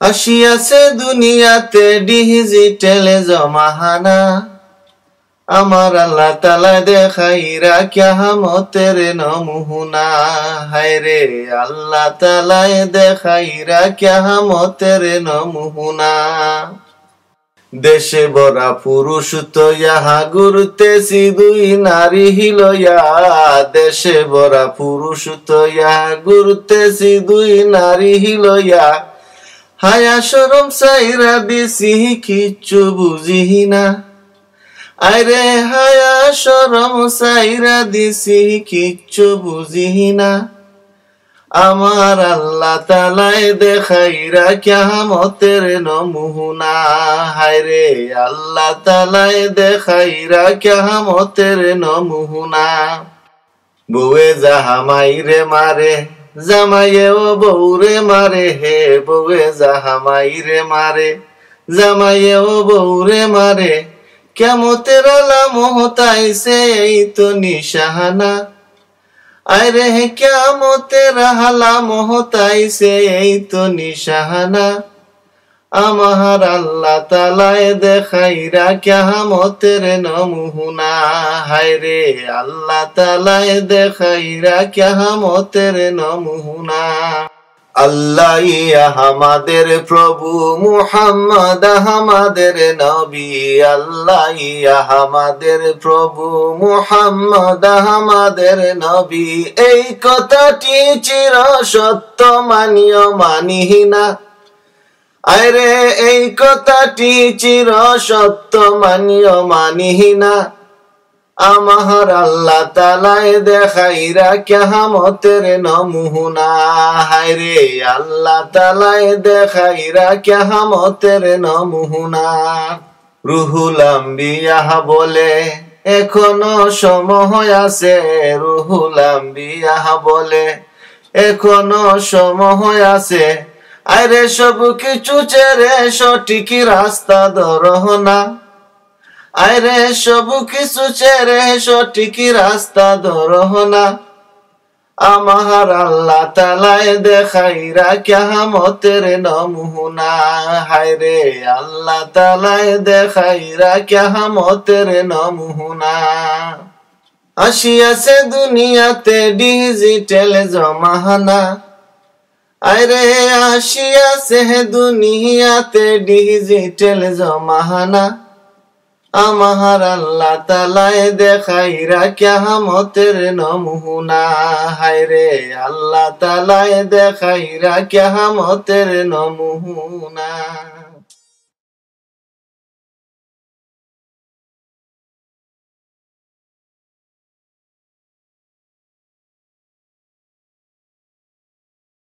আসিয়াছে দুনিয়াতে ডিজিটাল জমানা, আমার আল্লাহ তাআলা দেখাইরা কিয়ামতের নমুনা। হায়রে আল্লাহ তাআলা দেখাইরা কিয়ামতের নমুনা। দেশে ভরা পুরুষ তো ইহা ঘুরতেছি দুই নারী লইয়া, দেশে ভরা পুরুষ তো ইহা ঘুরতেছি দুই নারী লইয়া। হায়া শরম সাইরা দিছি কিচ্ছু বুঝি না, আরে হায়া শরম সাইরা দিছি কিচ্ছু বুঝি না। আমার আল্লাহ তাআলাই দেখাইরা কিয়ামতের নমুনা। হায়রে আল্লাহ তাআলাই দেখাইরা কিয়ামতের নমুনা। বউয়ে জামাইরে মারে, জামাইয়েও বউরে মারে, হে বউয়ে জামাইরে মারে, জামাইয়েও বউরে মারে। কিয়ামতের আলামত আইছে এই তো নিশানা, আরে কিয়ামতের আলামত আইছে এই তো নিশানা। আমার আল্লাহ তাআলাই দেখাইরা কিয়ামতের নমুনা। হায়রে আল্লাহ তাআলাই দেখাইরা কিয়ামতের নমুনা। আল্লাহ আমাদের প্রভু, মুহাম্মদ আমাদের নবী। আল্লাহ আমাদের প্রভু, মুহাম্মদ আমাদের নবী। এই কথাটি চির সত্য মানিও মানি না, আরে এই কথাটি চির সত্য মানিও মানি না। আমার আল্লাহ তাআলাই দেখাইরা কিয়ামতের নমুনা। হায়রে আল্লাহ তাআলাই দেখাইরা কিয়ামতের নমুনা। রুহুল আম্বিয়া বলে এখনো সময় আছে, রুহুল আম্বিয়া বলে এখনো সময় আছে। আরে সব কিছু ছেড়ে সঠিক রাস্তা ধরো না, আরে সব কিছু ছেড়ে সঠিক রাস্তা ধরো না। আমার আল্লাহ তাআলাই দেখাইরা কিয়ামতের নমুনা। হায়রে আল্লাহ তাআলাই দেখাইরা কিয়ামতের নমুনা। আসিয়াছে দুনিয়াতে ডিজিটাল জমানা, আরে আসিয়াছে দুনিয়াতে ডিজিটাল জমানা। আমার আল্লাহ তাআলাই দেখাইরা কিয়ামতের নমুনা। হায়রে আল্লাহ তাআলাই দেখাইরা কিয়ামতের নমুনা।